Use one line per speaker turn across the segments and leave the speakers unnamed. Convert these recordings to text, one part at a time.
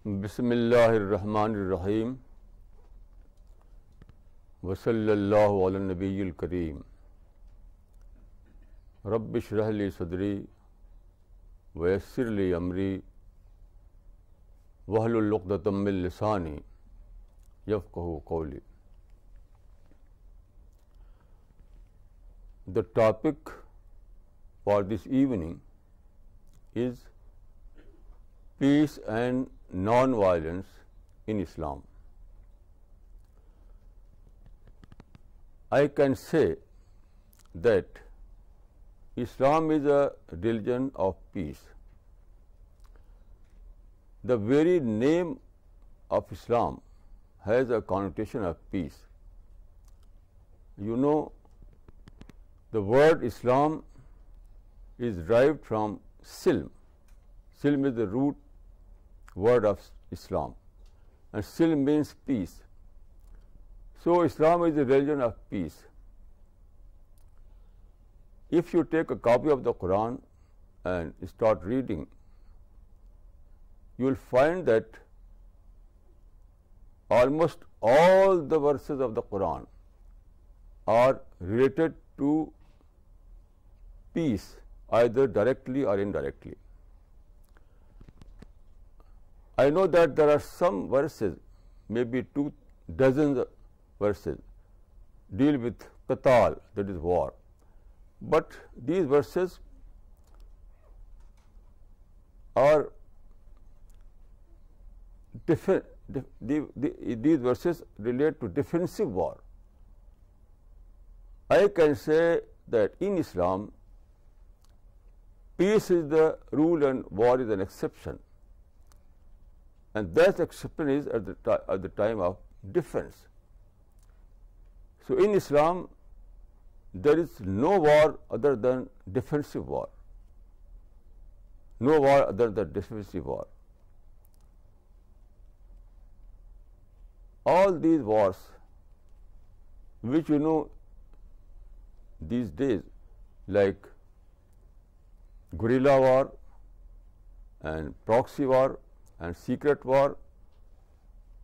बिस्मिल्लाहिर्रहमानिर्रहीम वसल्लल्लाहु अला नबिय्यिल करीम रब्बिश्रह ली सदरी वयस्सिर ली अमरी वहलुल उक़दतम मिन लिसानी यफ़क़हू क़ौली। The topic for this evening is peace and non-violence in Islam. I can say that Islam is a religion of peace. The very name of Islam has a connotation of peace. You know, the word Islam is derived from silm. Silm is the root word of Islam, and silm means peace. So Islam is a religion of peace. If you take a copy of the Quran and start reading, you will find that almost all the verses of the Quran are related to peace, either directly or indirectly. I know that there are some verses, maybe 24 verses, deal with qital, that is war. But these verses are these verses relate to defensive war. I can say that in Islam, peace is the rule and war is an exception. And that exception is at the time of defense. So in Islam, there is no war other than defensive war. No war other than defensive war. All these wars, which you know these days, like guerrilla war and proxy war and secret war,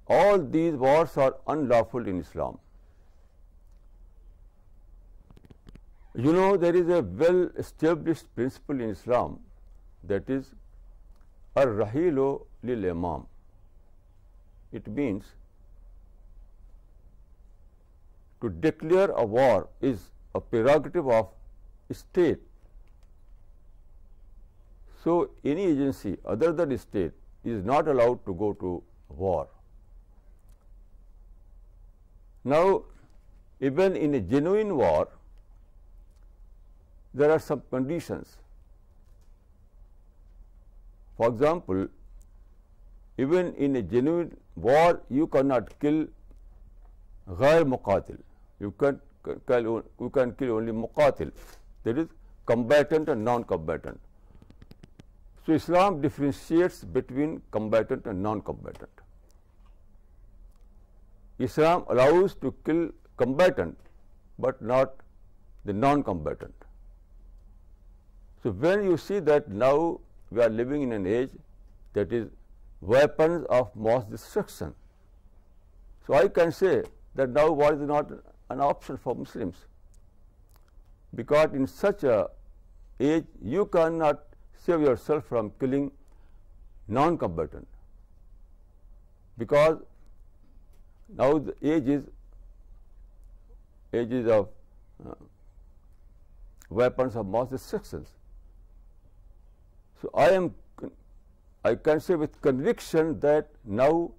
all these wars are unlawful in Islam. You know, there is a well-established principle in Islam, that is ar-rahilu lil-imam. It means to declare a war is a prerogative of state. So any agency other than state is not allowed to go to war. Now, even in a genuine war, there are some conditions. For example, even in a genuine war, you cannot kill ghair muqatil. You can kill only muqatil, that is combatant and non-combatant. So Islam differentiates between combatant and non-combatant. Islam allows to kill combatant, but not the non-combatant. So when you see that now we are living in an age that is weapons of mass destruction, so I can say that now war is not an option for Muslims, because in such a age you cannot save yourself from killing non-combatant, because now the age is of weapons of mass destructions. So I can say with conviction that now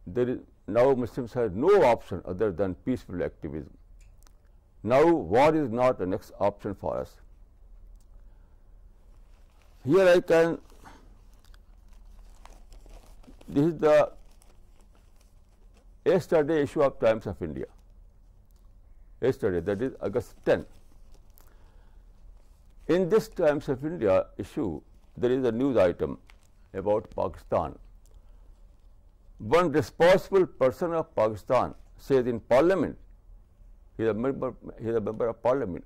Muslims have no option other than peaceful activism. Now war is not the next option for us. Here this is the yesterday issue of Times of India. Yesterday, that is August 10. In this Times of India issue, there is a news item about Pakistan. One responsible person of Pakistan says in Parliament, he is a member of Parliament,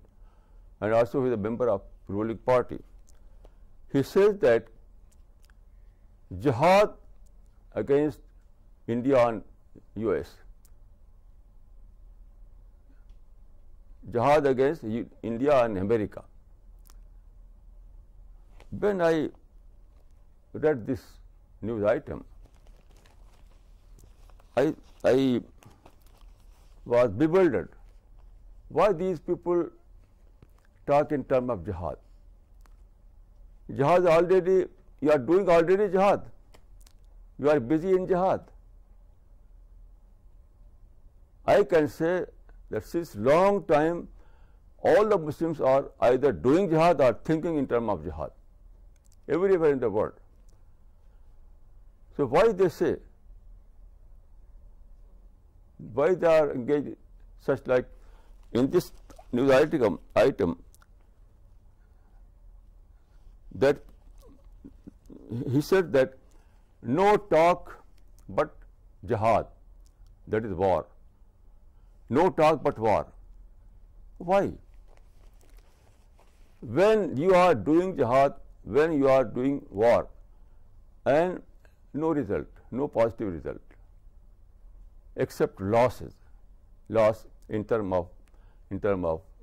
and also he is a member of ruling party. He says that jihad against India and US. Jihad against India and America. When I read this news item, I was bewildered. Why these people talk in terms of jihad? Jihad already, you are doing already jihad. You are busy in jihad. I can say that since long time, all the Muslims are either doing jihad or thinking in terms of jihad, everywhere in the world. So why they say, why they are engaged such like in this news item that he said that no talk but jihad, that is war. No talk but war. Why? When you are doing jihad, when you are doing war, and no result, no positive result, except loss in terms of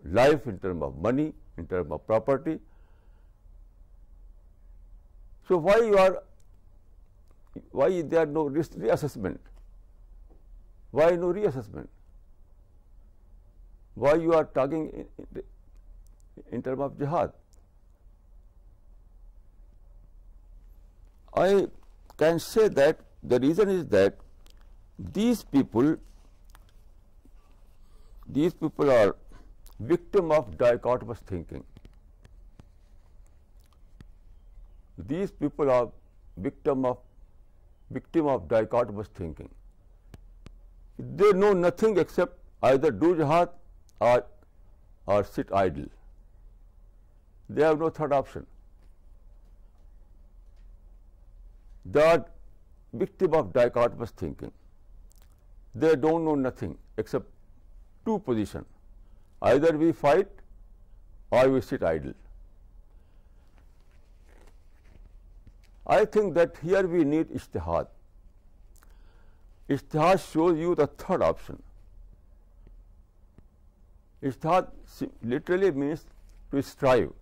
life, in terms of money, in terms of property. So why there no reassessment? Why no reassessment? Why you are talking in terms of jihad? I can say that the reason is that these people are victim of dichotomous thinking. These people are victim of dichotomous thinking. They know nothing except either do jihad or sit idle. They have no third option. They are victim of dichotomous thinking. They don't know nothing except two positions. Either we fight or we sit idle. I think that here we need ijtihad. Ijtihad shows you the third option. Ijtihad literally means to strive.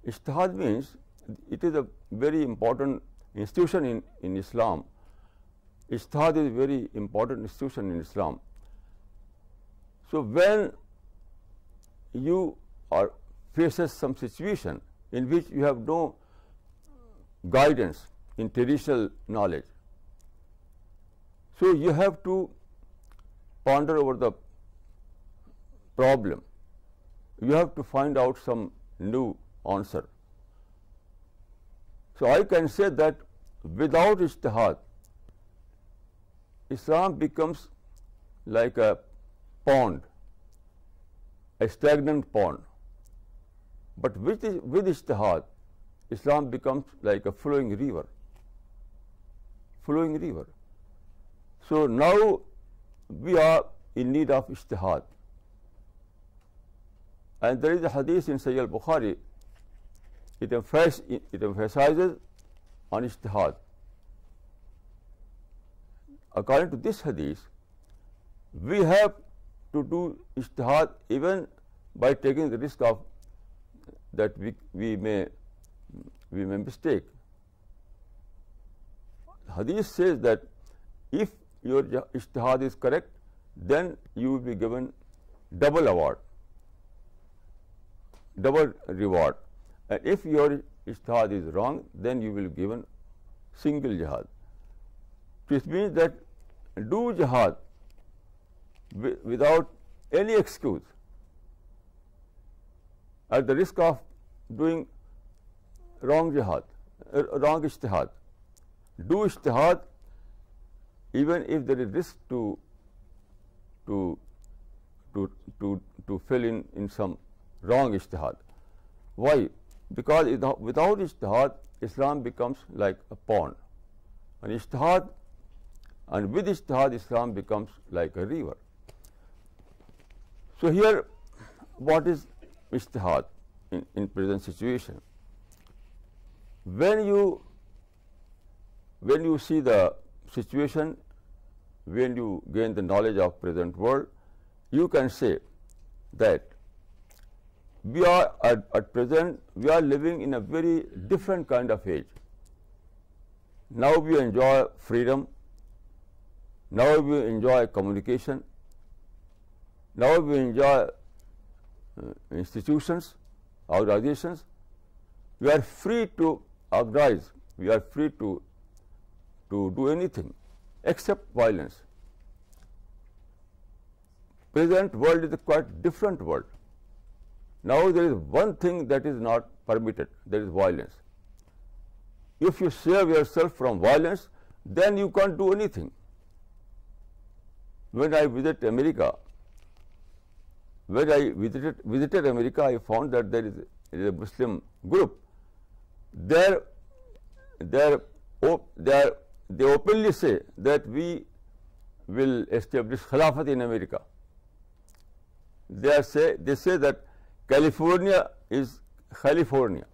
Ijtihad means it is a very important institution in Islam. Ijtihad is a very important institution in Islam. So when you are faces some situation in which you have no guidance in traditional knowledge, so you have to ponder over the problem. You have to find out some new answer. So I can say that without ijtihad, Islam becomes like a pond, a stagnant pond. But with ijtihad, Islam becomes like a flowing river. Flowing river. So now we are in need of ijtihad. And there is a hadith in Sahih al-Bukhari, it emphasizes on ijtihad. According to this hadith, we have to do ijtihad even by taking the risk of that we may mistake. Hadith says that if your ijtihad is correct, then you will be given double award, double reward. And if your ijtihad is wrong, then you will be given single jihad. Which means that do jihad without any excuse, at the risk of doing wrong jihad, wrong ijtihad. Do ijtihad even if there is risk to fill in some wrong ijtihad. Why? Because without ijtihad, Islam becomes like a pond. And with ijtihad, Islam becomes like a river. So here, what is ijtihad in present situation? When you when you see the situation, when you gain the knowledge of present world, you can say that we are at present, we are living in a very different kind of age. Now we enjoy freedom, now we enjoy communication, now we enjoy institutions, organizations. We are free to organize, we are free to do anything except violence. Present world is a quite different world. Now there is one thing that is not permitted, that is violence. If you save yourself from violence, then you can't do anything. When I visited America, I found that there is a Muslim group. They openly say that we will establish Khilafat in America. They say that California is California.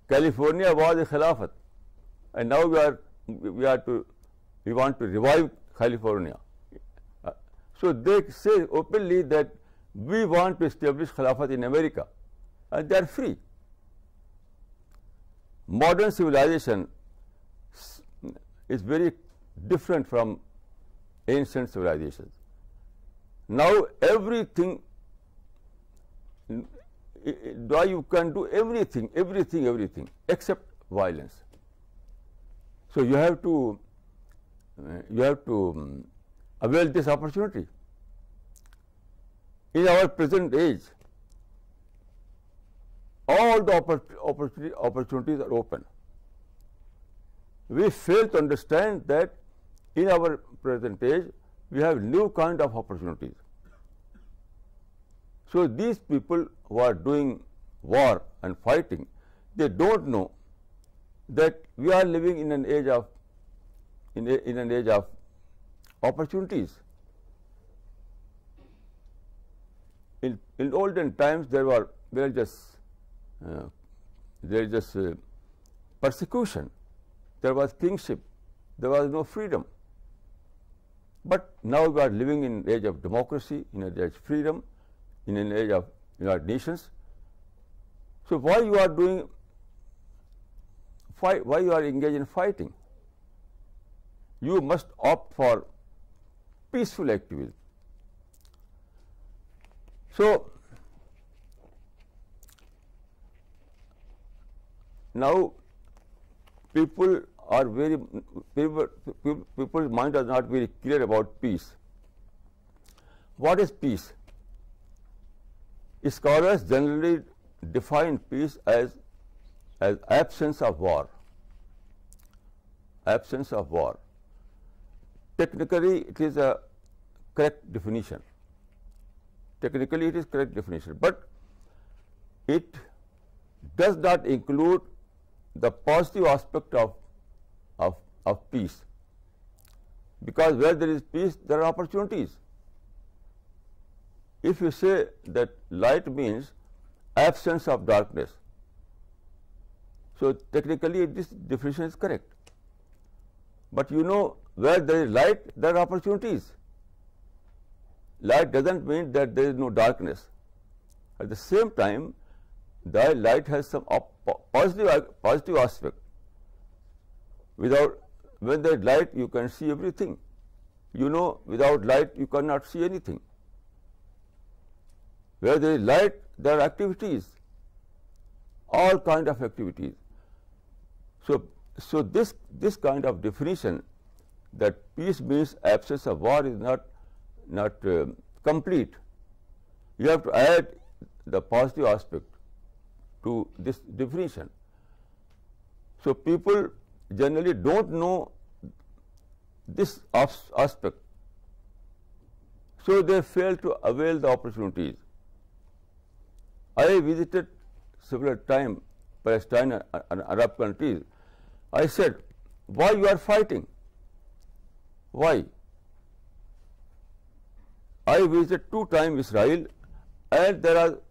California was a Khilafat, and now we want to revive California. So they say openly that we want to establish Khilafat in America, and they are free. Modern civilization is very different from ancient civilizations. Now everything, you can do everything except violence. So you have to avail this opportunity. In our present age, all the opportunities are open. We fail to understand that in our present age, we have new kind of opportunities. So these people who are doing war and fighting, they don't know that we are living in an age of opportunities. In olden times, there was just persecution. There was kingship. There was no freedom. But now we are living in an age of democracy, in an age of freedom, in an age of United Nations. So why you are engaged in fighting? You must opt for peaceful activism. So now people's mind are not very clear about peace. What is peace? Scholars generally define peace as absence of war. Absence of war. Technically, it is a correct definition. But it does not include the positive aspect of peace. Because where there is peace, there are opportunities. If you say that light means absence of darkness, so technically this definition is correct. But you know, where there is light, there are opportunities. Light doesn't mean that there is no darkness. At the same time, the light has some positive aspect. When there is light, you can see everything. You know, without light, you cannot see anything. Where there is light, there are activities, all kind of activities. So this kind of definition, that peace means absence of war, is not complete. You have to add the positive aspect to this definition. So people generally don't know this aspect, so they fail to avail the opportunities. I visited several times Palestine and Arab countries. I said, why you are fighting? Why? I visited 2 times Israel, and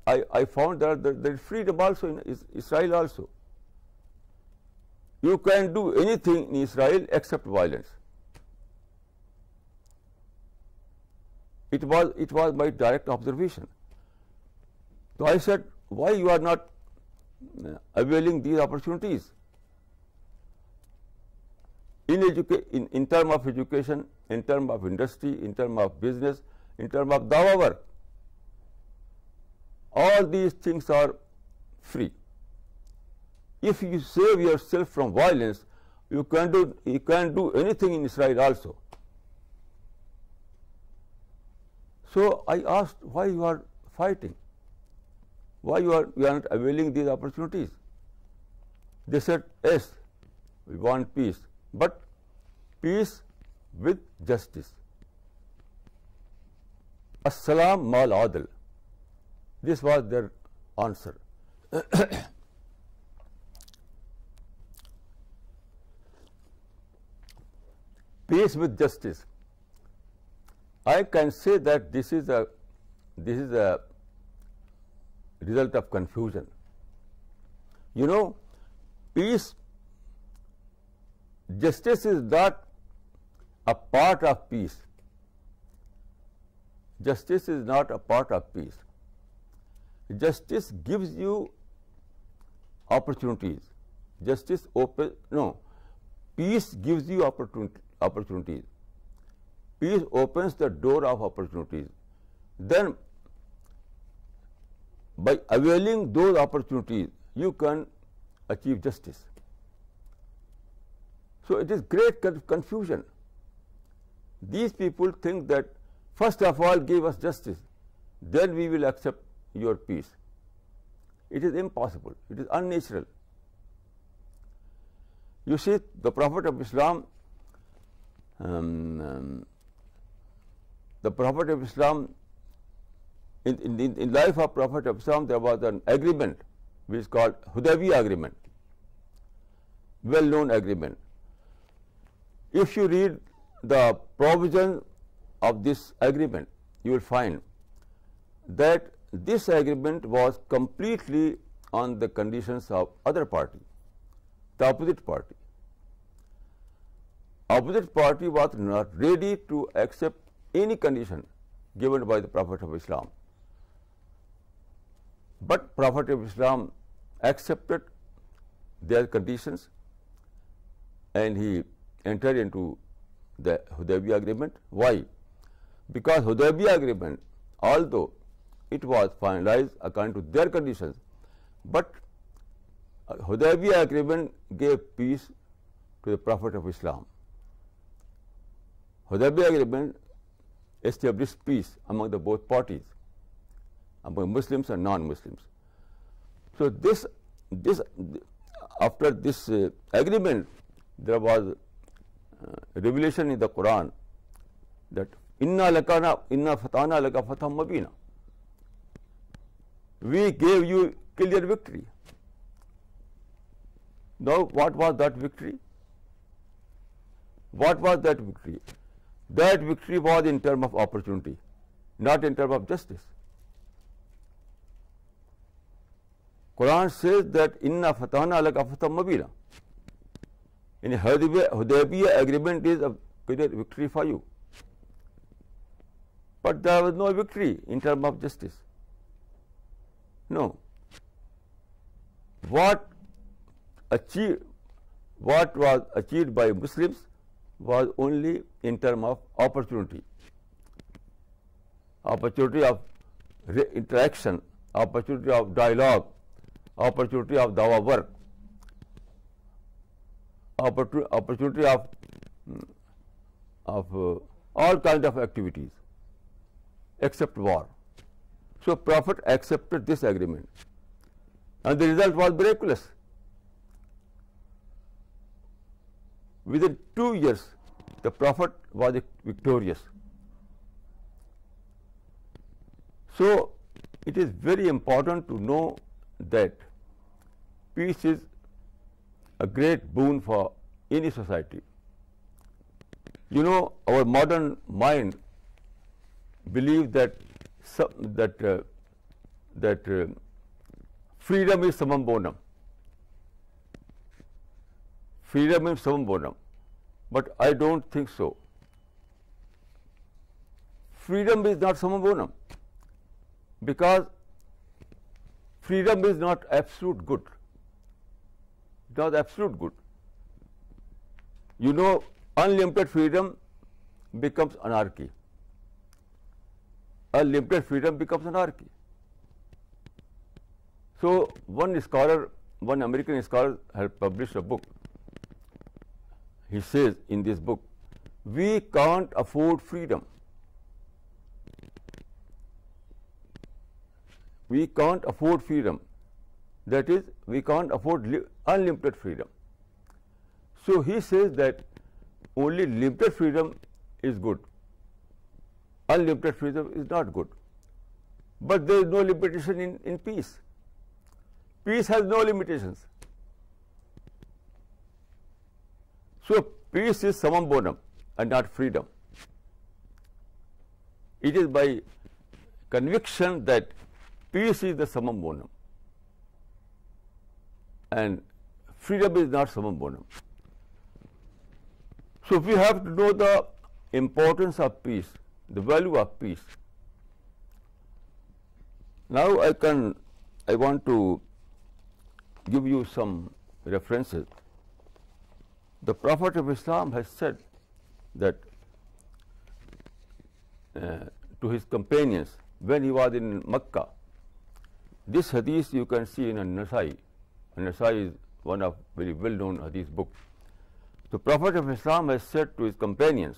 I found that there is freedom also in Israel also. you can do anything in Israel except violence. It was my direct observation. So I said, why you are not availing these opportunities? In terms of education, in terms of industry, in terms of business, in terms of dawah work, all these things are free. If you save yourself from violence, you can do anything in Israel also. So I asked, why you are fighting? Why you are not availing these opportunities? They said, yes, we want peace, but peace with justice. As-salam mal adl. This was their answer. Peace with justice. I can say that this is a result of confusion. You know, peace, justice is not a part of peace. Justice is not a part of peace. Justice gives you opportunities. Peace gives you opportunities. Peace opens the door of opportunities. Then, by availing those opportunities, you can achieve justice. So it is great confusion. These people think that first of all give us justice, then we will accept your peace. It is impossible. It is unnatural. You see, the Prophet of Islam, in life of Prophet of Islam, there was an agreement which is called Hudaybiyah agreement, well-known agreement. If you read the provision of this agreement, you will find that this agreement was completely on the conditions of other party, the opposite party. Opposite party was not ready to accept any condition given by the Prophet of Islam. But Prophet of Islam accepted their conditions and he entered into the Hudaybiyah agreement. Why? Because Hudaybiyah agreement, although it was finalized according to their conditions, but Hudaybiyah agreement gave peace to the Prophet of Islam. Hudaybiyah agreement established peace among the both parties, among Muslims and non-Muslims. So after this agreement, there was revelation in the Quran that inna fatana laka fatham mubina. We gave you clear victory. Now, what was that victory? What was that victory? That victory was in terms of opportunity, not in terms of justice. Quran says that inna fatana laka fatham mubina. In Hudaybiyah agreement is a clear victory for you. But there was no victory in terms of justice. No. What was achieved by Muslims was only in terms of opportunity. Opportunity of interaction, opportunity of dialogue, opportunity of dawah work, opportunity of all kinds of activities except war. So Prophet accepted this agreement and the result was miraculous. Within 2 years, the Prophet was victorious. So it is very important to know that peace is a great boon for any society. You know, our modern mind believes that freedom is summum bonum. freedom is summum bonum, but I don't think so. Freedom is not summum bonum, because freedom is not absolute good. Not absolute good. You know, unlimited freedom becomes anarchy. Unlimited freedom becomes anarchy. So one scholar, one American scholar has published a book. He says in this book, we can't afford freedom. We can't afford freedom. That is, we can't afford unlimited freedom. So he says that only limited freedom is good. Unlimited freedom is not good. But there is no limitation in peace. Peace has no limitations. So peace is summum bonum and not freedom. It is by conviction that peace is the summum bonum and freedom is not summum bonum. So we have to know the importance of peace, the value of peace. Now I want to give you some references. The Prophet of Islam has said that to his companions when he was in Makkah. This hadith you can see in An-Nasai. An-Nasai is one of very well-known hadith book. The Prophet of Islam has said to his companions,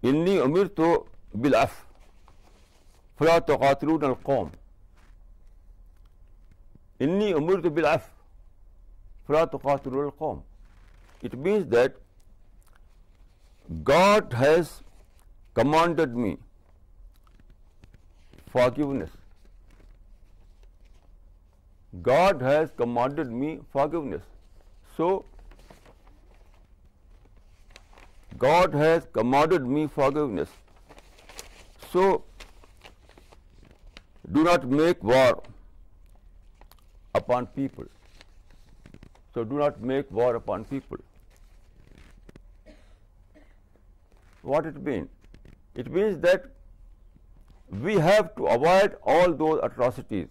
"Inni umirtu bil-'afw, fala tuqatilun al-qawm." Inni umirtu bil-'afw, fala tuqatilun al-qawm. It means that God has commanded me forgiveness. God has commanded me forgiveness. So, God has commanded me forgiveness. So, do not make war upon people. So, do not make war upon people. What it means? It means that we have to avoid all those atrocities.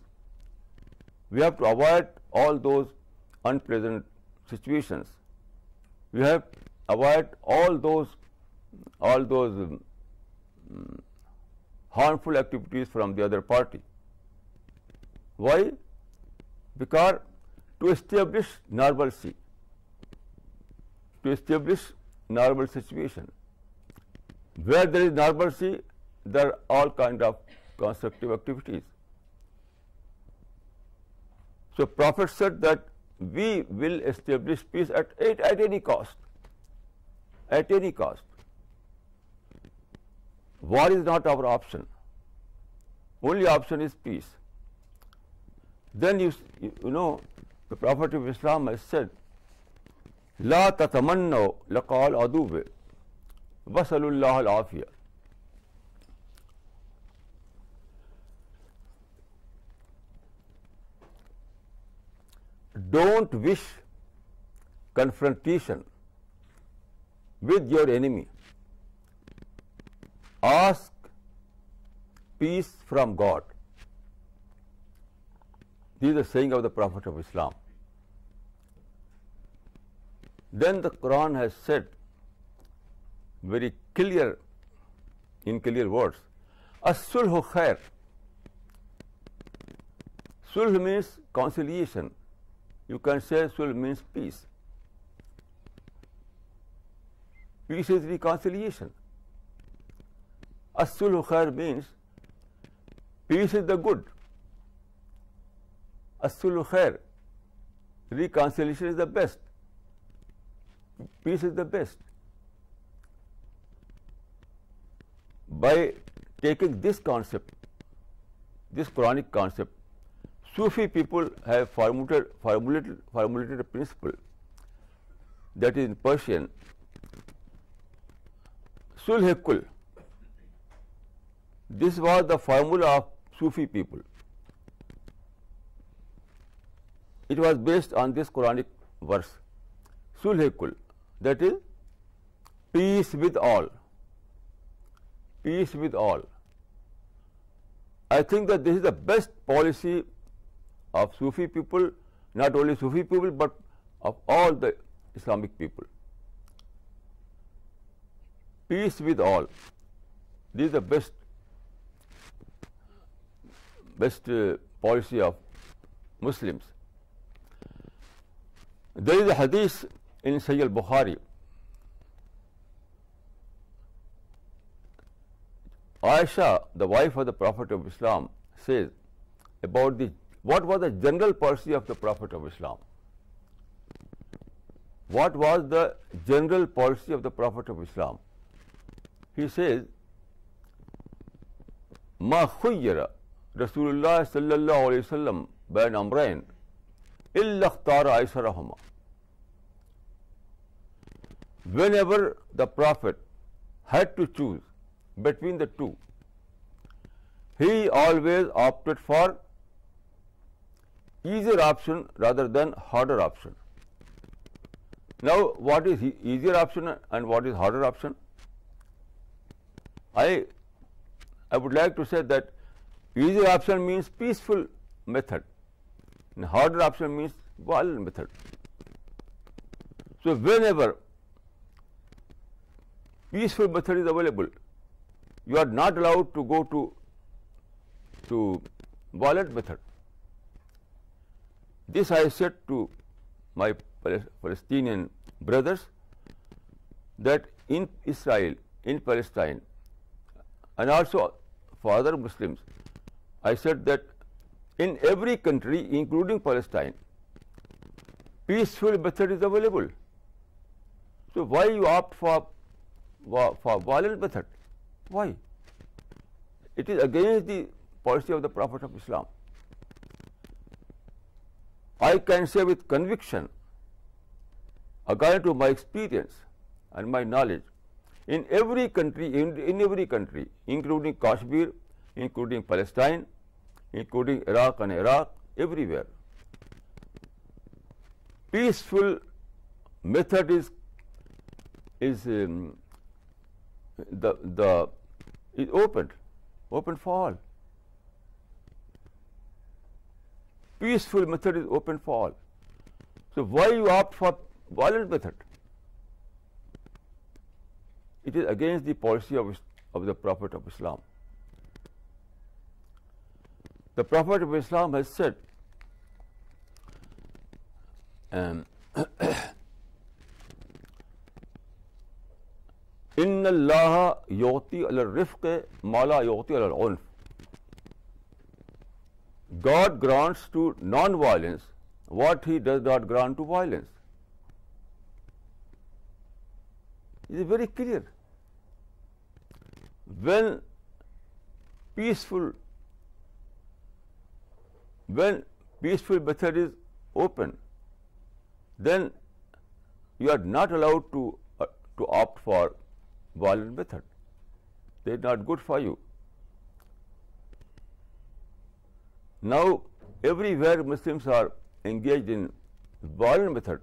We have to avoid all those unpleasant situations. We have to avoid all those harmful activities from the other party. Why? Because to establish normalcy, to establish normal situation. Where there is normalcy, there are all kind of constructive activities. So Prophet said that we will establish peace at any cost. At any cost. War is not our option. Only option is peace. Then you know, the Prophet of Islam has said, "La tatamannaw laqal aduwwi, wasalullah al-afiyah." Don't wish confrontation with your enemy. Ask peace from God. This is the saying of the Prophet of Islam. Then the Quran has said very clear, in clear words, as-sulhu khair. Sulh means conciliation. You can say sulh means peace. Peace is reconciliation. As-sulhu khair means peace is the good. As-sulhu khair, reconciliation is the best. Peace is the best. By taking this concept, this Quranic concept, Sufi people have formulated a principle that is in Persian, Sulh-e-Kul. This was the formula of Sufi people. It was based on this Quranic verse. sulh kul, that is peace with all. Peace with all. I think that this is the best policy of Sufi people, not only Sufi people but of all the Islamic people. Peace with all. This is the best policy of Muslims. There is a hadith in Sahih al-Bukhari. Aisha, the wife of the Prophet of Islam, says about what was the general policy of the Prophet of Islam. What was the general policy of the Prophet of Islam? He says, Ma khuyyira Rasulullah sallallahu alayhi wasallam bain amrayn illa ikhtara aysarahuma. Whenever the Prophet had to choose between the two, he always opted for easier option rather than harder option. Now, what is easier option and what is harder option? I would like to say that easier option means peaceful method, and harder option means violent method. So, whenever peaceful method is available, you are not allowed to go to violent method. This I said to my Palestinian brothers, that in Israel, in Palestine, and also for other Muslims, I said that in every country, including Palestine, peaceful method is available. So why you opt for violent method? Why? It is against the policy of the Prophet of Islam. I can say with conviction, according to my experience and my knowledge, in every country, including Kashmir, including Palestine, including Iraq and Iraq, everywhere, peaceful method is open for all. Peaceful method is open for all. So why you opt for violent method? It is against the policy of the Prophet of Islam. The Prophet of Islam has said, Inna Allah yu'ti al-rifq ma la yu'ti al-unf. God grants to non-violence what He does not grant to violence. It is very clear. When peaceful method is open, then you are not allowed to opt for violent method. They are not good for you. Now, everywhere Muslims are engaged in violent method,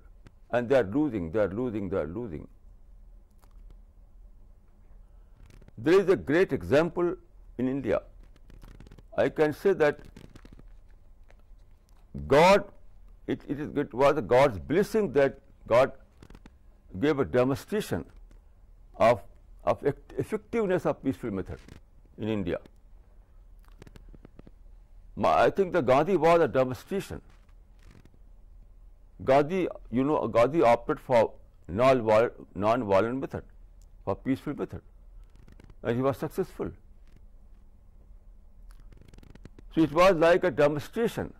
and they are losing. There is a great example in India. I can say that it was God's blessing that God gave a demonstration of effectiveness of peaceful method in India. I think the Gandhi was a demonstration. Gandhi opted for non-violent method, for peaceful method, and he was successful. So it was like a demonstration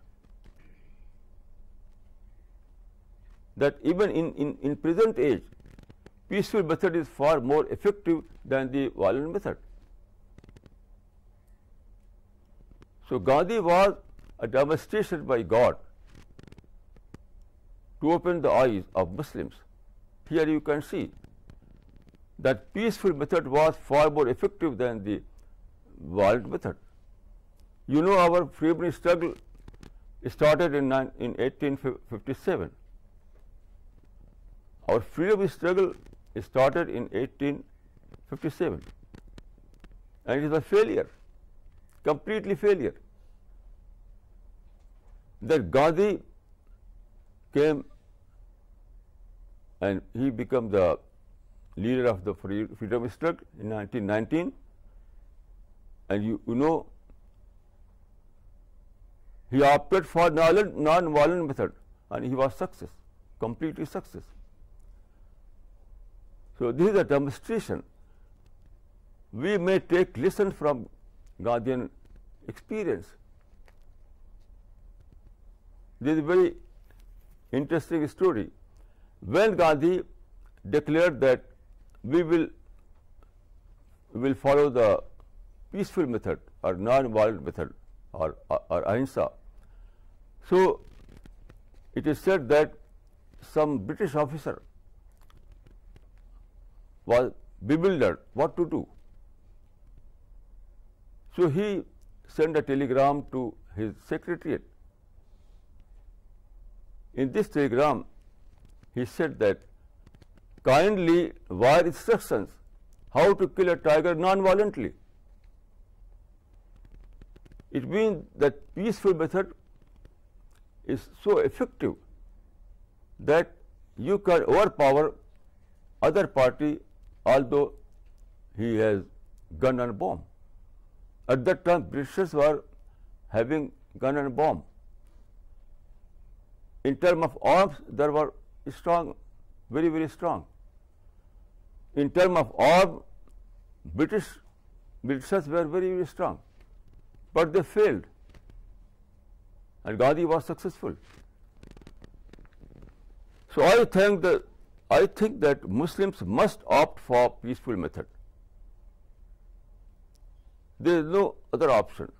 that even in present age, peaceful method is far more effective than the violent method. So Gandhi was a demonstration by God to open the eyes of Muslims. Here you can see that peaceful method was far more effective than the violent method. You know, our freedom struggle started in 1857. Our freedom struggle started in 1857, and it was a failure, completely failure. That Gandhi came and he became the leader of the freedom struggle in 1919, and you know, he opted for non-violent method, and he was success, completely success. So this is a demonstration. We may take lesson from Gandhian experience. This is a very interesting story. When Gandhi declared that we will follow the peaceful method or non-violent method or ahimsa, so it is said that some British officer was bewildered what to do. So he sent a telegram to his secretariat. In this telegram, he said that kindly wire instructions how to kill a tiger non-violently. It means that peaceful method is so effective that you can overpower other party although he has gun and bomb. At that time, Britishers were having gun and bomb. In terms of arms, they were strong, very, very strong. In terms of arms, Britishers were very, very strong, but they failed, and Gandhi was successful. So I think that Muslims must opt for peaceful method. There is no other option.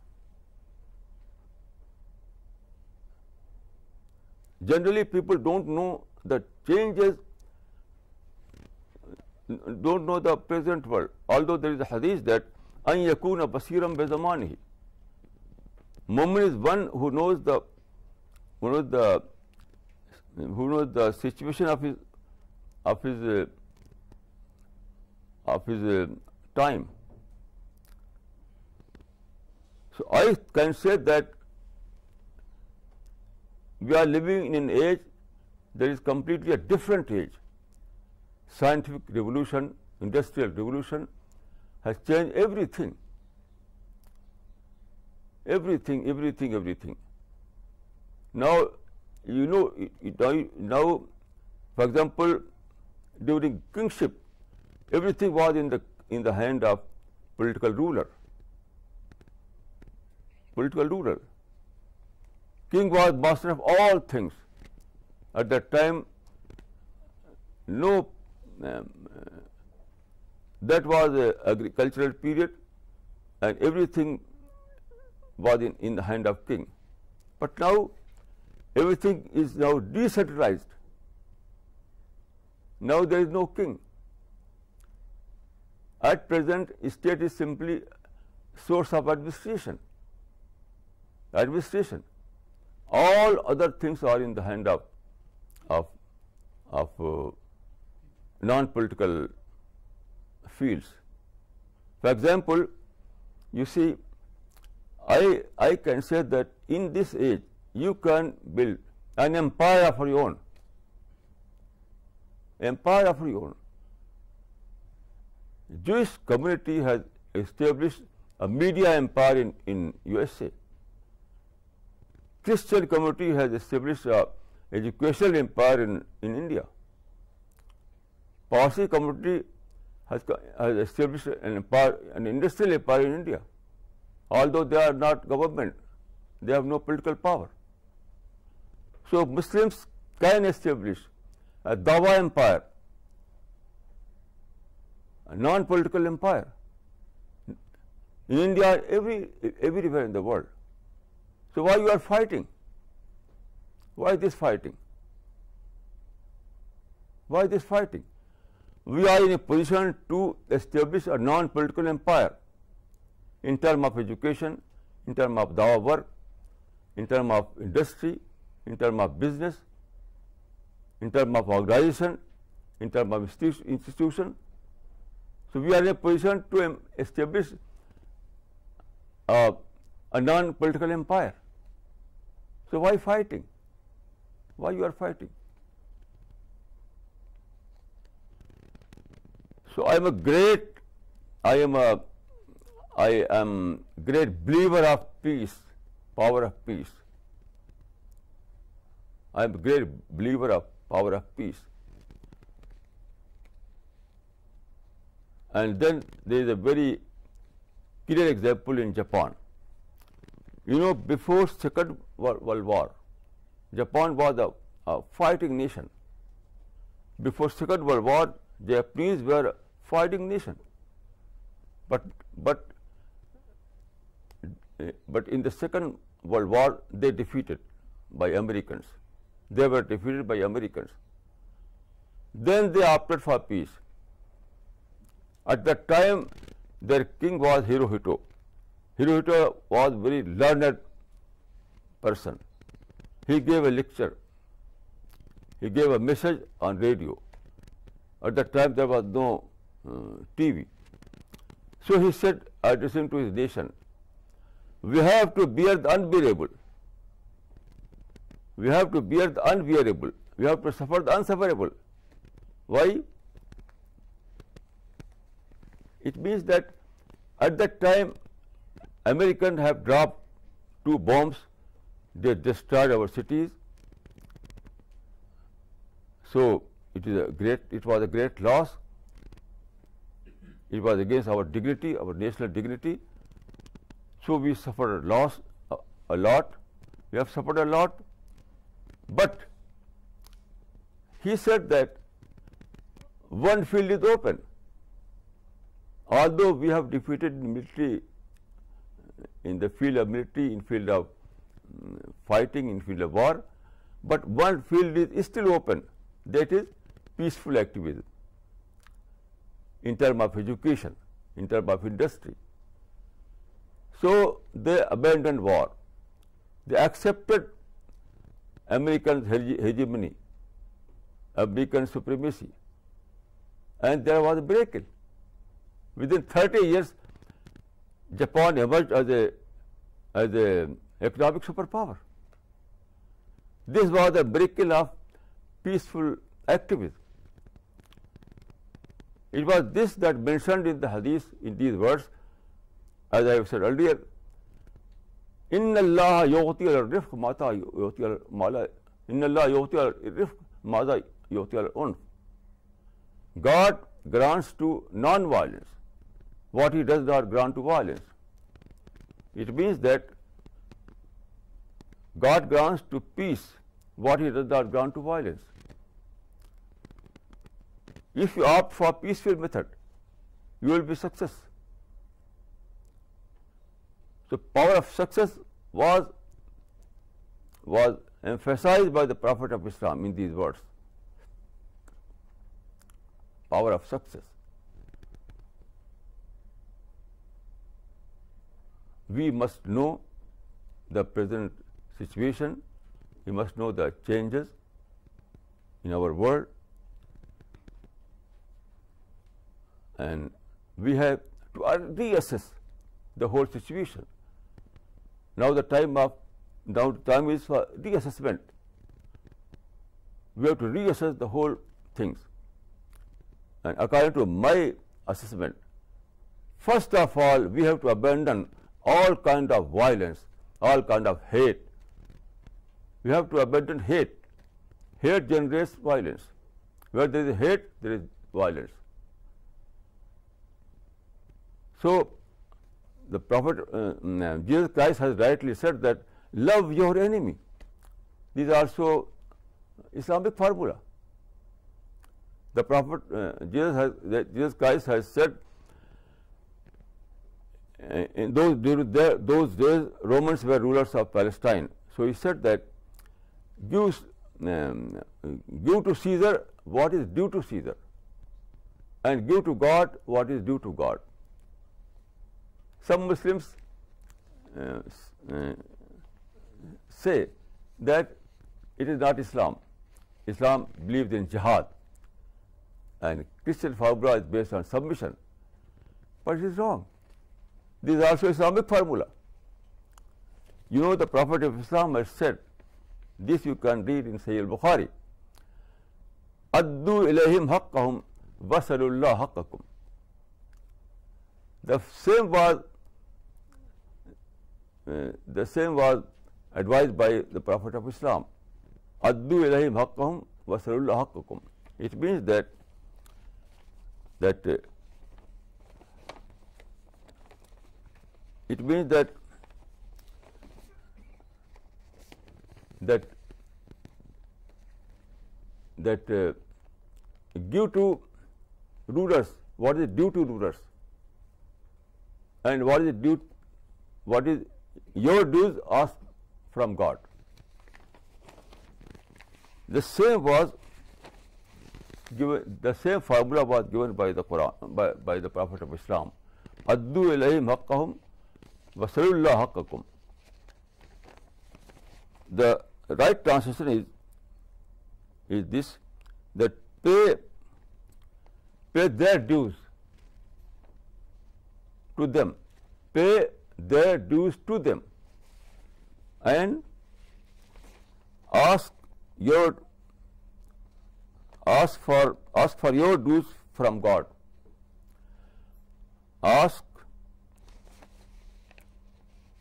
Generally, people don't know the changes, don't know the present world. Although there is a hadith that an yakuna basiram bi zamanihi. Mu'min is one who knows the situation of his time. So I can say that we are living in an age that is completely a different age. Scientific revolution, industrial revolution has changed everything. Everything. Now, you know, now, for example, during kingship, everything was in the hand of political ruler. King was master of all things. At that time, that was an agricultural period, and everything was in the hand of king. But now, everything is now decentralized. Now there is no king. At present, state is simply source of administration. All other things are in the hand of non-political fields. For example, you see, I can say that in this age you can build an empire of your own. Jewish community has established a media empire in USA. Christian community has established an educational empire in India. Parsi community has established an industrial empire in India. Although they are not government, they have no political power. So Muslims can establish a Dawa empire, a non-political empire in India, everywhere in the world. So why you are fighting? Why this fighting? We are in a position to establish a non-political empire in terms of education, in terms of Dawa work, in terms of industry, in terms of business, in terms of organization, in terms of institution. So we are in a position to establish a non-political empire. So why fighting? Why you are fighting? So I am great believer of peace, power of peace. I am a great believer of power of peace. And then there is a very clear example in Japan. You know, before Second World War, Japan was a fighting nation. Before Second World War, Japanese were a fighting nation. But in the Second World War, they defeated by Americans. They were defeated by Americans. Then they opted for peace. At that time, their king was Hirohito. Hirohito was a very learned person. He gave a lecture. He gave a message on radio. At that time, there was no TV. So he said, addressing to his nation, we have to bear the unbearable. We have to bear the unbearable. We have to suffer the unsufferable. Why? It means that at that time, Americans have dropped 2 bombs. They destroyed our cities. So it was a great loss. It was against our dignity, our national dignity. So we suffered a lot. We have suffered a lot. But he said that one field is open. Although we have defeated military in the field of military, in field of fighting, in field of war, but one field is still open. That is peaceful activism. In terms of education, in terms of industry. So they abandoned war. They accepted American hegemony, American supremacy, and there was a break-in. Within 30 years, Japan emerged as a economic superpower. This was a break-in of peaceful activism. It was this that mentioned in the hadith in these words, as I have said earlier, Inna Allah yu'ti al-rifq mata yu'ti al-mala. Inna Allah yu'ti al-rifq mata yu'ti al-unf. God grants to non-violence what He does not grant to violence. It means that God grants to peace what He does not grant to violence. If you opt for peaceful method, you will be success. So power of success was emphasized by the Prophet of Islam in these words. Power of success. We must know the present situation. We must know the changes in our world. And we have to reassess the whole situation. Now the time is for reassessment. We have to reassess the whole things. And according to my assessment, first of all, we have to abandon all kind of violence, all kind of hate. We have to abandon hate. Hate generates violence. Where there is hate, there is violence. So the Prophet Jesus Christ has rightly said that love your enemy. These are also Islamic formula. The Prophet Jesus Christ has said in during those days Romans were rulers of Palestine. So he said that give to Caesar what is due to Caesar, and give to God what is due to God. Some Muslims say that it is not Islam. Islam believes in jihad. and Christian formula is based on submission. But it is wrong. This is also Islamic formula. You know, the Prophet of Islam has said, this you can read in Sahih al-Bukhari, Addu ilayhim haqqahum wasalullah haqqakum. The same was advised by the Prophet of Islam. Addu ilayhim haqqahum wasalullah haqqakum. It means that give to rulers what is due to rulers, and what is your dues asked from God. The same formula was given by the Quran, by the Prophet of Islam. Addu ilayhim haqqahum wasalullah haqqakum. The right translation is this, that pay their dues to them, pay their dues to them, and ask for your dues from God.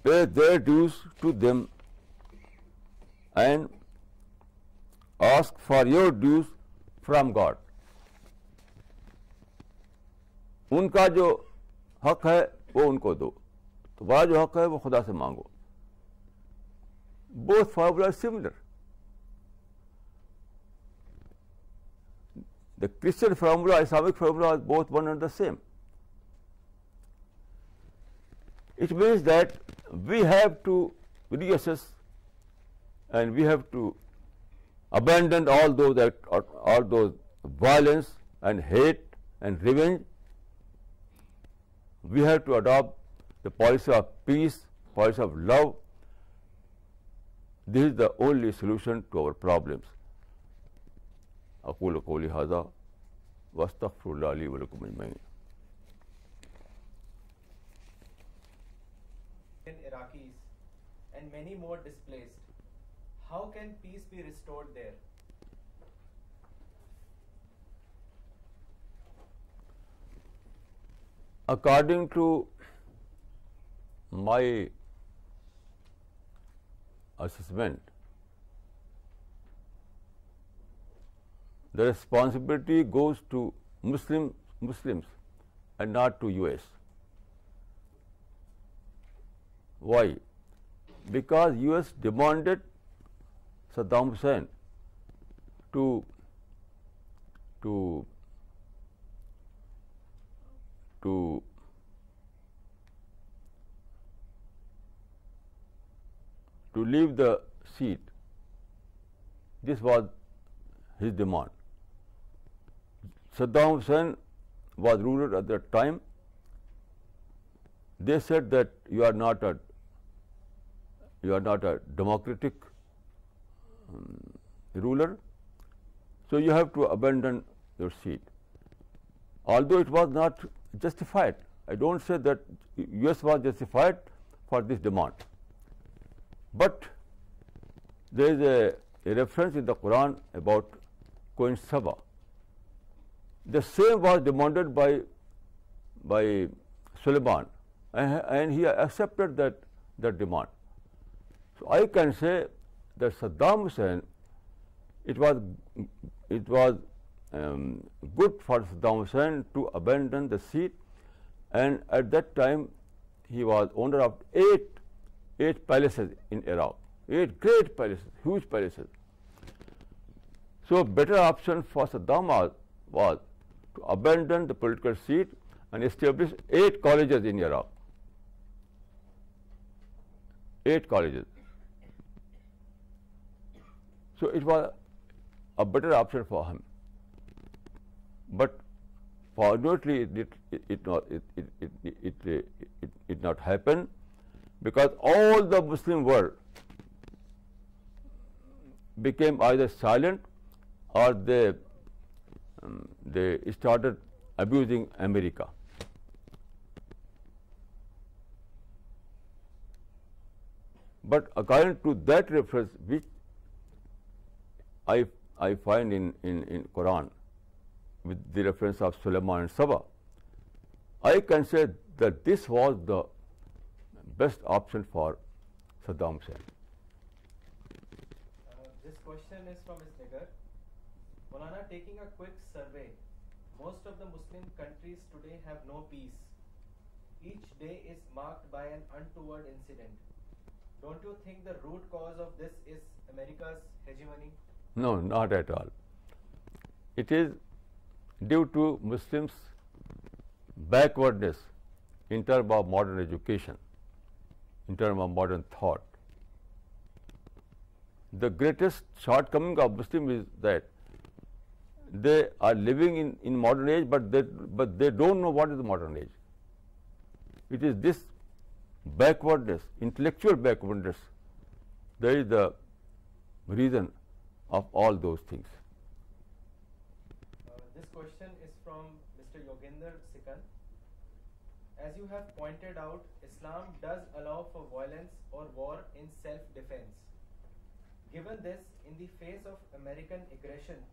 Pay their dues to them and ask for your dues from God. उनका जो हक है वो उनको दो, तुम्हारा जो हक है वो खुदा से मांगो. Both formulas are similar. The Christian formula, Islamic formula are both one and the same. It means that we have to reassess and we have to abandon all those violence and hate and revenge. We have to adopt the policy of peace, policy of love. This is the only solution to our problems. أقول قولي هذا واستغفر الله لي ولكم أجمعين.
Iraqis and many more displaced. How can peace be restored there?
According to my assessment, the responsibility goes to Muslims and not to US. Why? Because US demanded Saddam Hussein to leave the seat. This was his demand. Saddam Hussein was ruler at that time. They said that you are not a democratic ruler, so you have to abandon your seat. Although it was not justified, I don't say that US was justified for this demand. But there is a reference in the Quran about Queen Saba. The same was demanded by Suleiman, and he accepted that demand. So I can say that Saddam Hussein, it was good for Saddam Hussein to abandon the seat, and at that time he was owner of eight palaces in Iraq, 8 great palaces, huge palaces. So better option for Saddam was to abandon the political seat and establish 8 colleges in Iraq. 8 colleges. So it was a better option for him. But fortunately it not happen, because all the Muslim world became either silent or they they started abusing America. But according to that reference, which I find in Quran, with the reference of Sulaiman and Saba, I can say that this was the best option for Saddam Hussein.
This question is from Ms. Nigar. Maulana, taking a quick survey, most of the Muslim countries today have no peace. Each day is marked by an untoward incident. Don't you think the root cause of this is America's hegemony?
No, not at all. It is due to Muslims' backwardness in terms of modern education, in terms of modern thought. The greatest shortcoming of Muslims is that they are living in modern age, but they don't know what is the modern age. It is this backwardness, intellectual backwardness, that is the reason of all those things.
This question is from Mr. Yoginder Sikand. As you have pointed out, Islam does allow for violence or war in self-defense. Given this, in the face of American aggression,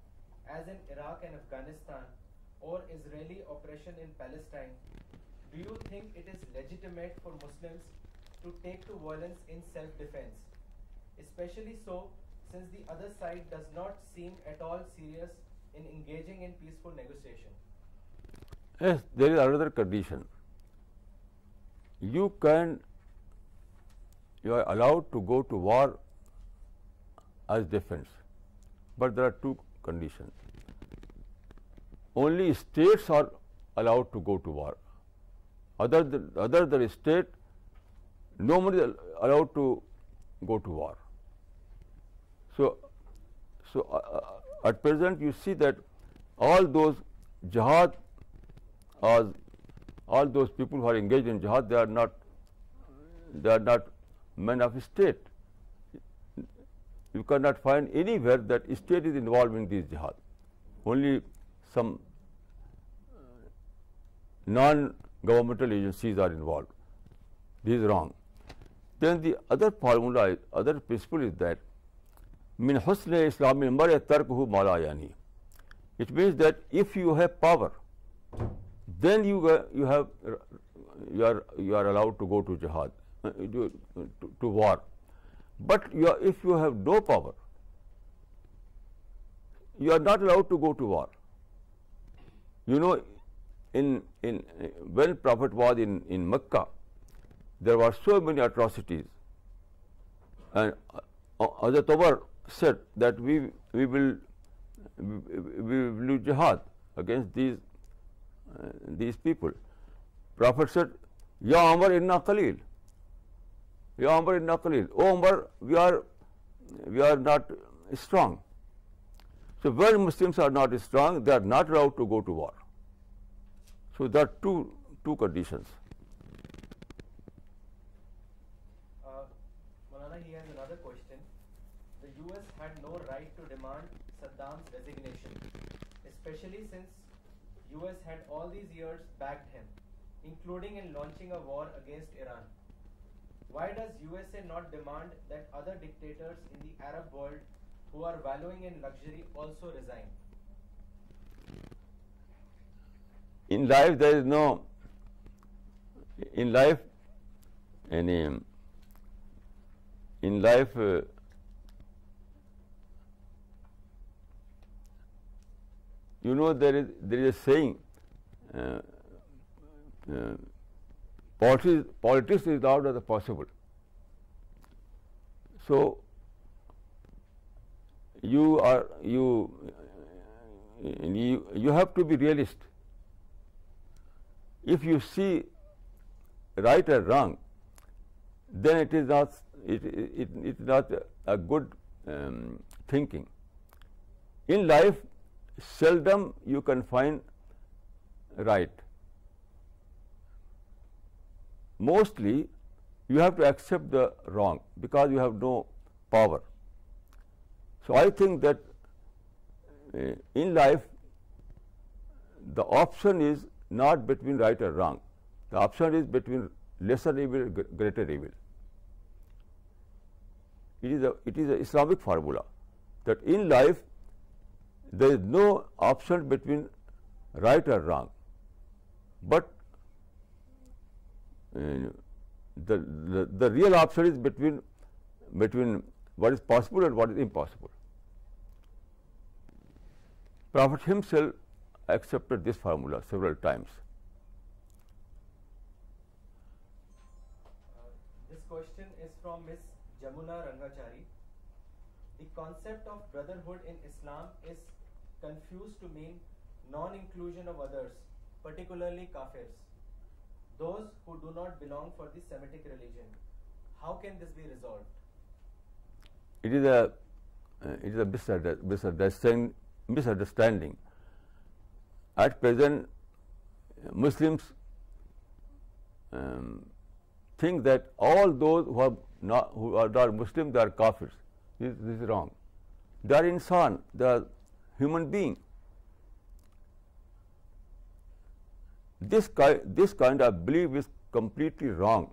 as in Iraq and Afghanistan, or Israeli oppression in Palestine, do you think it is legitimate for Muslims to take to violence in self-defense? Especially so, since the other side does not seem at all serious in engaging in peaceful negotiation.
Yes, there is another condition. You are allowed to go to war as defense, but there are two conditions. Only states are allowed to go to war. Other than state, nobody is allowed to go to war. So at present you see that all those jihad, all those people who are engaged in jihad, they are not men of state. You cannot find anywhere that state is involved in this jihad. Only some non-governmental agencies are involved. This is wrong. Then the other formula, other principle is that min husn islami mar tarkuhu ma la yani. It means that if you have power, then you are allowed to go to jihad, to war. But if you have no power, you are not allowed to go to war. You know, when Prophet was in Mecca, there were so many atrocities, and Hazrat Umar said that we will do jihad against these people. Prophet said, Ya Umar inna qaleel. Ya Umar inna qaleel. Oh Umar, we are not strong. So when Muslims are not strong, they are not allowed to go to war. So there are two conditions.
Maulana, he has another question. The US had no right to demand Saddam's resignation, especially since US had all these years backed him, including in launching a war against Iran. Why does USA not demand that other dictators in the Arab world who are wallowing in luxury also resign?
In life there is no, in life you know, there is a saying, politics is out of the possible. So you have to be realist. If you see right or wrong, then it is not a good thinking. In life, seldom you can find right. Mostly you have to accept the wrong because you have no power. So I think that in life the option is not between right or wrong. The option is between lesser evil and greater evil. It is an Islamic formula that in life there is no option between right or wrong, but the real option is between what is possible and what is impossible. Prophet himself accepted this formula several times.
This question is from Ms. Jamuna Rangachari. The concept of brotherhood in Islam is confused to mean non-inclusion of others, particularly kafirs, those who do not belong for the Semitic religion. How can this be resolved?
It is a misunderstanding. At present, Muslims think that all those who are not Muslim, they are kafirs. This is wrong. They are insan, they are human being. This kind of belief is completely wrong.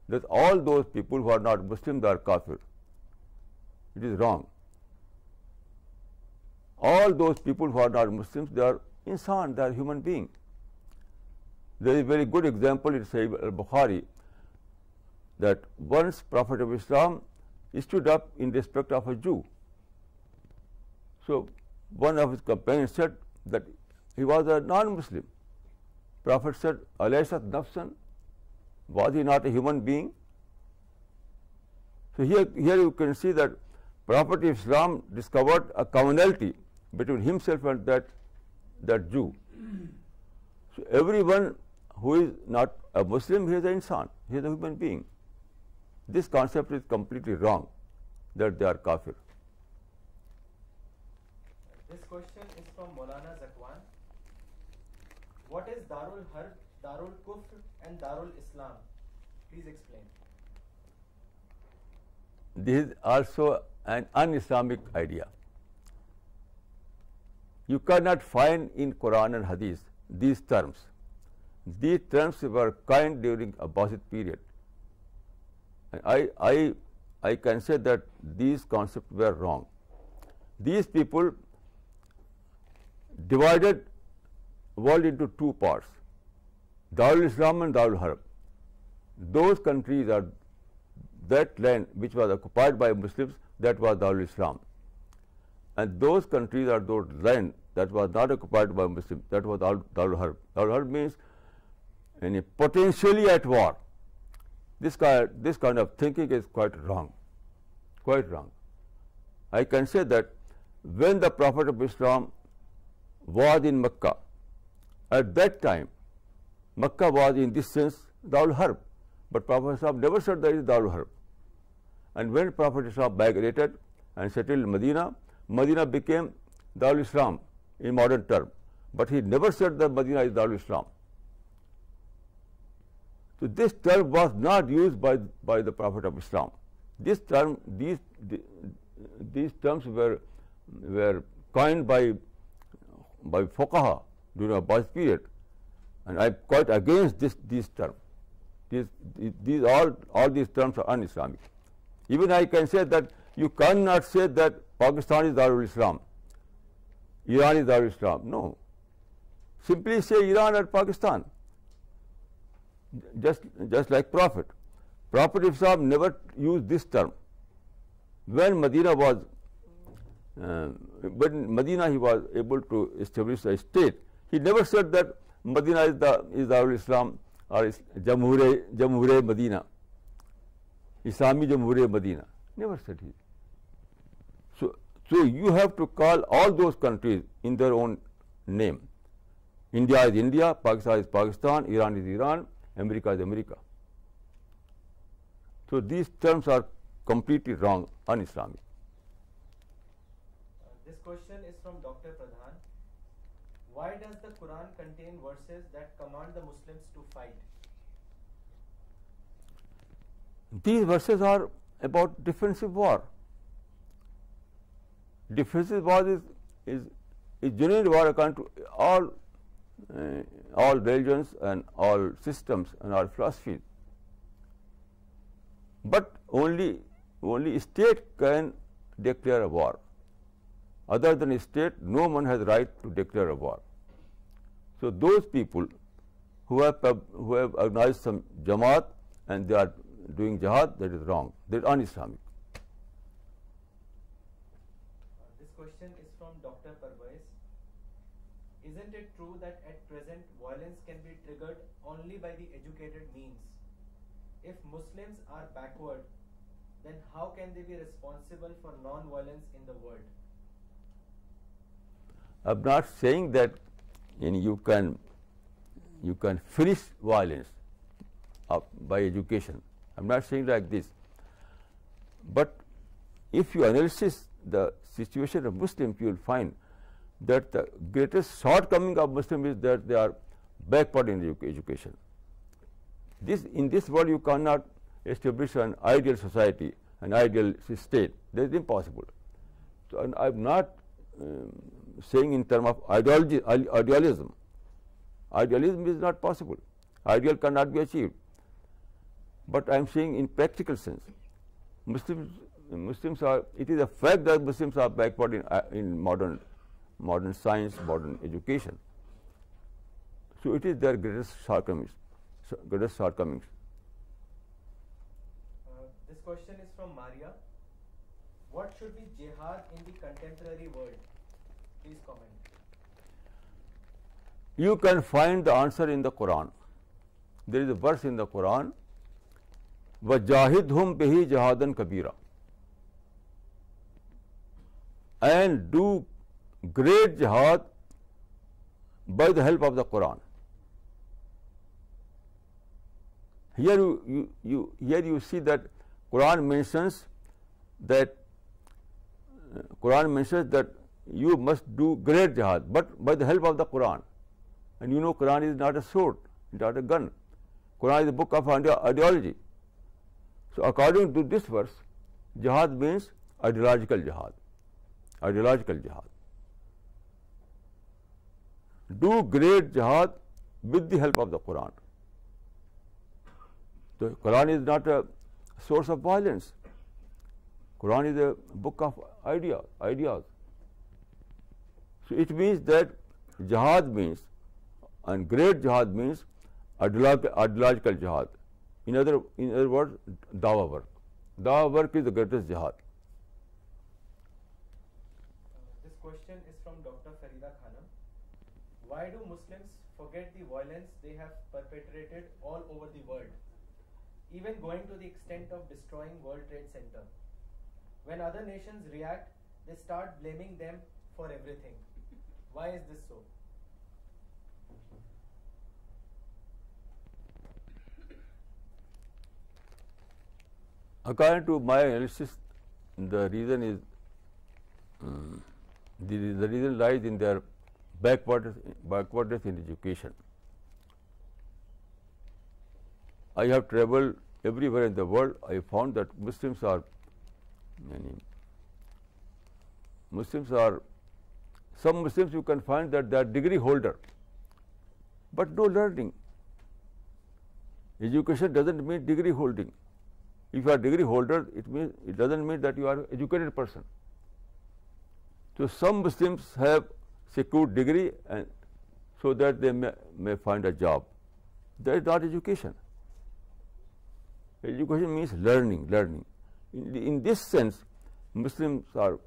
That all those people who are not Muslim, they are kafir. It is wrong. All those people who are not Muslims, they are insan, they are human being. There is a very good example in Sahih al-Bukhari that once Prophet of Islam stood up in respect of a Jew. So one of his companions said that he was a non-Muslim. Prophet said, "Alaysat nafsan?" Was he not a human being? So here you can see that Prophet of Islam discovered a commonality between himself and that Jew. So everyone who is not a Muslim, he is an insan, he is a human being. This concept is completely wrong, that they are kafir.
This question is from Maulana Zakwan. What is Darul Harb, Darul Kufr and Darul Islam? Please explain.
This is also an un-Islamic idea. You cannot find in Quran and Hadith these terms. These terms were coined during Abbasid period. I can say that these concepts were wrong. These people divided the world into two parts, Darul Islam and Darul Harb. Those countries are that land which was occupied by Muslims, that was Darul Islam. And those countries are those land that was not occupied by Muslims, that was Darul Harb. Darul Harb means potentially at war. This kind of thinking is quite wrong. Quite wrong. I can say that when the Prophet of Islam was in Mecca, at that time, Mecca was in this sense Darul Harb, but Prophet Islam never said that it is Darul Harb. And when Prophet Islam migrated and settled in Medina, Medina became Darul Islam in modern term, but he never said that Medina is Darul Islam. So this term was not used by the Prophet of Islam. These terms were coined by fuqaha during a Abbas period, and I am quite against these terms. All these terms are un-Islamic. Even I can say that you cannot say that Pakistan is Darul Islam, Iran is Darul Islam. No, simply say Iran or Pakistan. Just like Prophet of Islam never used this term. When Medina he was able to establish a state, he never said that Medina is Darul Islam or Jamhur-e Medina, Islami Jamhur-e Medina. Never said he. So you have to call all those countries in their own name. India is India, Pakistan is Pakistan, Iran is Iran, America is America. So these terms are completely wrong, un-Islamic.
This question is from Dr. Pradhan. Why does the Quran contain verses that command the Muslims to fight?
These verses are about defensive war. Defensive war is genuine war according to all all religions and all systems and all philosophies. But only state can declare a war. Other than state, no one has right to declare a war. So those people who have organized some Jamaat and they are doing jihad, that is wrong. That is un-Islamic.
This question is from Dr. Parvez. Isn't it true that at present violence can be triggered only by the educated means? If Muslims are backward, then how can they be responsible for non-violence in the world?
I'm not saying that you can finish violence by education. I'm not saying like this. But if you analyze the situation of Muslims, you will find that the greatest shortcoming of Muslims is that they are backward in education. In this world you cannot establish an ideal society, an ideal state. That is impossible. So, and I'm not saying in terms of idealism. Idealism is not possible. Ideal cannot be achieved. But I am saying in practical sense, Muslims are. It is a fact that Muslims are backward in modern science, modern education. So it is their greatest shortcomings.
This question is from Maria. What should be jihad in the contemporary world? Please comment.
You can find the answer in the Quran. There is a verse in the Quran, وَجَاهِدْهُمْ بِهِ جَهَادًا كَبِيرًا, and do great jihad by the help of the Quran. Here you see that Quran mentions that you must do great jihad, but by the help of the Quran. And you know Quran is not a sword, not a gun. Quran is a book of ideology. So according to this verse, jihad means ideological jihad. Ideological jihad. Do great jihad with the help of the Quran. The Quran is not a source of violence. Quran is a book of ideas. So it means that jihad means, and great jihad means ideological jihad. In other words, dawah work. Dawah work is the greatest jihad.
This question is from Dr. Farida Khanam. Why do Muslims forget the violence they have perpetrated all over the world, even going to the extent of destroying World Trade Center? When other nations react, they start blaming them for everything. Why is this so?
According to my analysis, the reason is the reason lies in their backwardness in education. I have traveled everywhere in the world. I found that Muslims are some Muslims you can find that they are degree holder, but no learning. Education doesn't mean degree holding. If you are degree holder, it doesn't mean that you are an educated person. So some Muslims have secured degree and so that they may find a job. That is not education. Education means learning. In this sense, Muslims are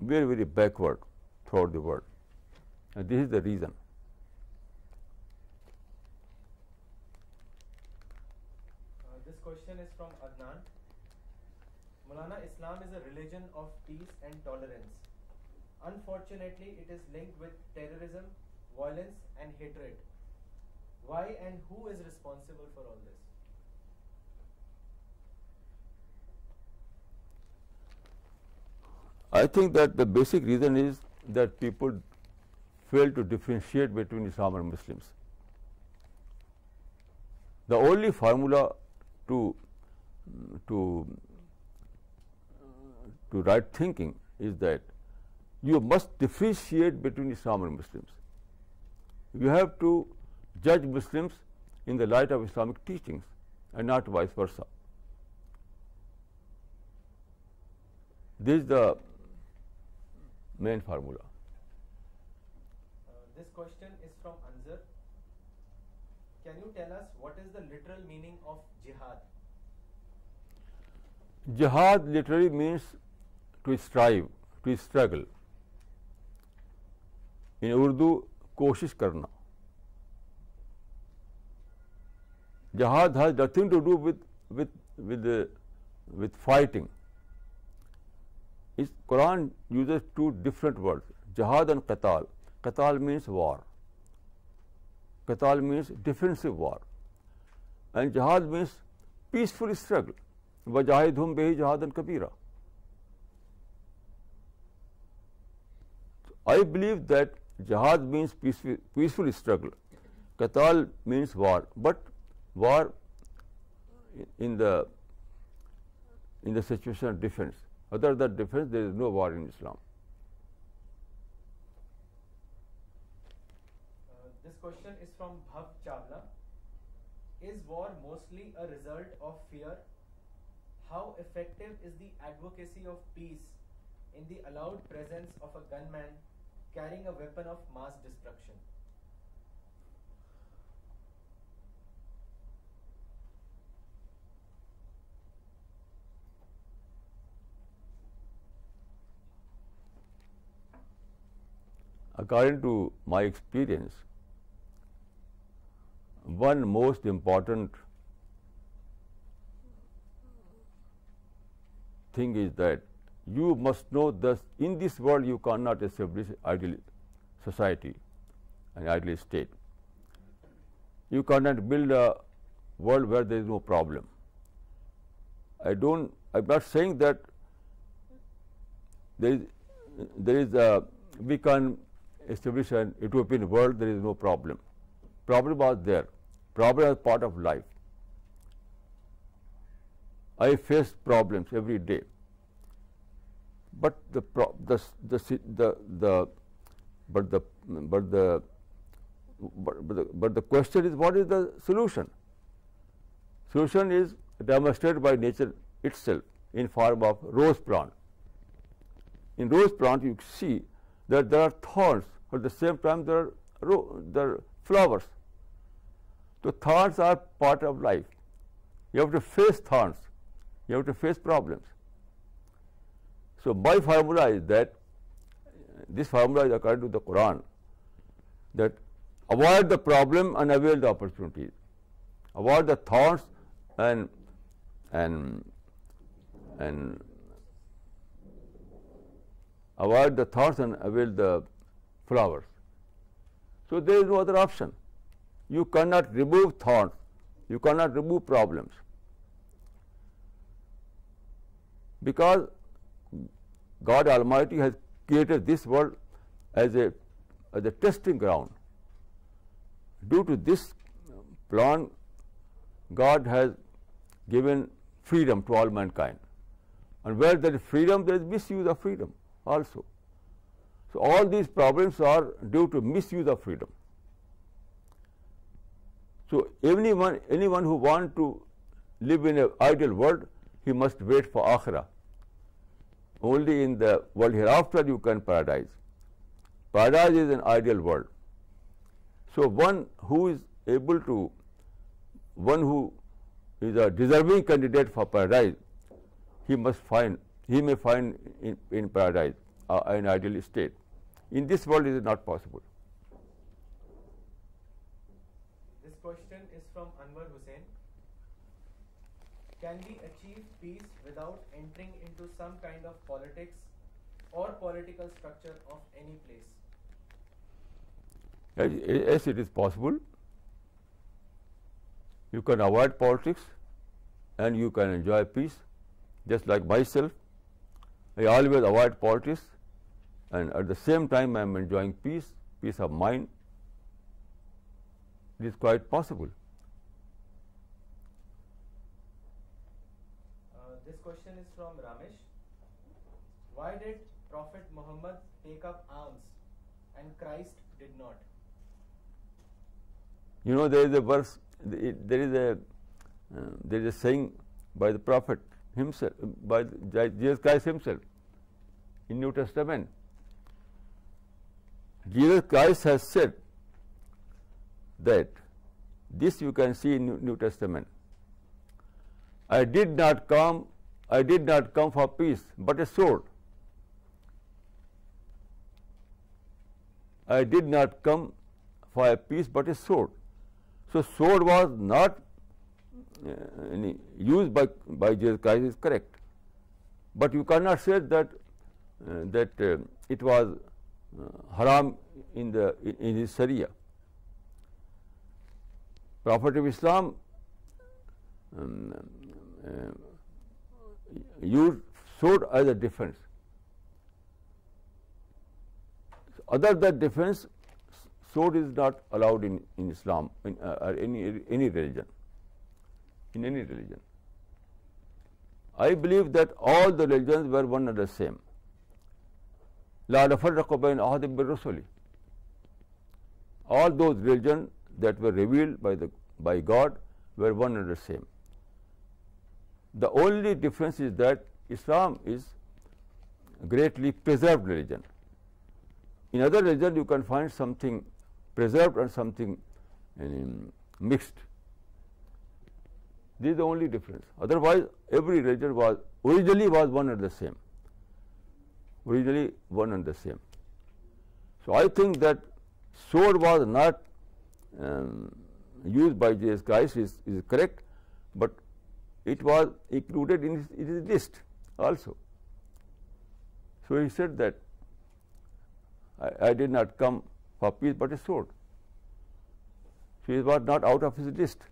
very, very backward throughout the world. And this is the reason.
This question is from Adnan. Maulana, Islam is a religion of peace and tolerance. Unfortunately, it is linked with terrorism, violence and hatred. Why and who is responsible for all this?
I think that the basic reason is that people fail to differentiate between Islam and Muslims. The only formula to right thinking is that you must differentiate between Islam and Muslims. You have to judge Muslims in the light of Islamic teachings and not vice versa. This is the main formula.
This question is from Anzar. Can you tell us what is the literal meaning of jihad?
Jihad literally means to strive, to struggle. In Urdu, कोशिश करना. Jihad has nothing to do with fighting. Quran uses two different words, jihad and qital. Qital means war. Qital means defensive war. And jihad means peaceful struggle. وَجَاهِدْهُمْ بِهِ جِهَادًا كَبِيرًا. I believe that jihad means peaceful struggle. Qital means war, but war in the situation of defense. Other than defense, there is no war in Islam.
This question is from Bhav Chawla. Is war mostly a result of fear? How effective is the advocacy of peace in the allowed presence of a gunman carrying a weapon of mass destruction?
According to my experience, one most important thing is that you must know that in this world you cannot establish ideal society, an ideal state. You cannot build a world where there is no problem. I'm not saying that we can establish an utopian world, there is no problem. Problem was there. Problem is part of life. I face problems every day. But the question is, what is the solution? Solution is demonstrated by nature itself in form of rose plant. In rose plant, you see that there are thorns, but at the same time there are flowers. So thorns are part of life. You have to face thorns. You have to face problems. So my formula is that, this formula is according to the Quran, that avoid the problem and avail the opportunities. Avoid the thorns and avoid the thorns and avail the flowers. So there is no other option. You cannot remove thorns. You cannot remove problems. Because God Almighty has created this world as a testing ground. Due to this plan, God has given freedom to all mankind. And where there is freedom, there is misuse of freedom also. So all these problems are due to misuse of freedom. So anyone who wants to live in an ideal world, he must wait for Akhirah. Only in the world hereafter you can paradise. Paradise is an ideal world. So one who is a deserving candidate for paradise, he may find in paradise an ideal state. In this world it is not possible.
This question is from Anwar Hussain. Can we achieve peace without entering into some kind of politics or political structure of any place?
Yes, it is possible. You can avoid politics and you can enjoy peace. Just like myself, I always avoid politics, and at the same time I am enjoying peace of mind. It is quite possible.
This question is from Ramesh. Why did Prophet Muhammad take up arms and Christ did not?
You know, there is a verse, there is a saying by the Prophet himself, by Jesus Christ himself in New Testament. Jesus Christ has said that, this you can see in New Testament, I did not come for peace, but a sword. I did not come for a peace, but a sword. So sword was not used by Jesus Christ, is correct. But you cannot say that it was haram in his Sharia. Prophet of Islam used sword as a defense. Other than defense, sword is not allowed in Islam, or any religion. In any religion, I believe that all the religions were one and the same. La nafarraqu bayna ahadin min rusuli. All those religions that were revealed by God were one and the same. The only difference is that Islam is a greatly preserved religion. In other religions you can find something preserved and something mixed. This is the only difference. Otherwise, every religion was originally one and the same. Originally one and the same. So I think that sword was not used by Jesus Christ is correct, but it was included in his list also. So he said that I did not come for peace but a sword. So it was not out of his list.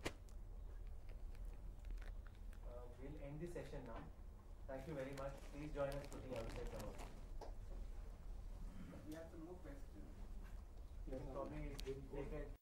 We'll end the session now. Thank you very much. Please join us putting outside the hall.
We have some more questions.
You can probably take a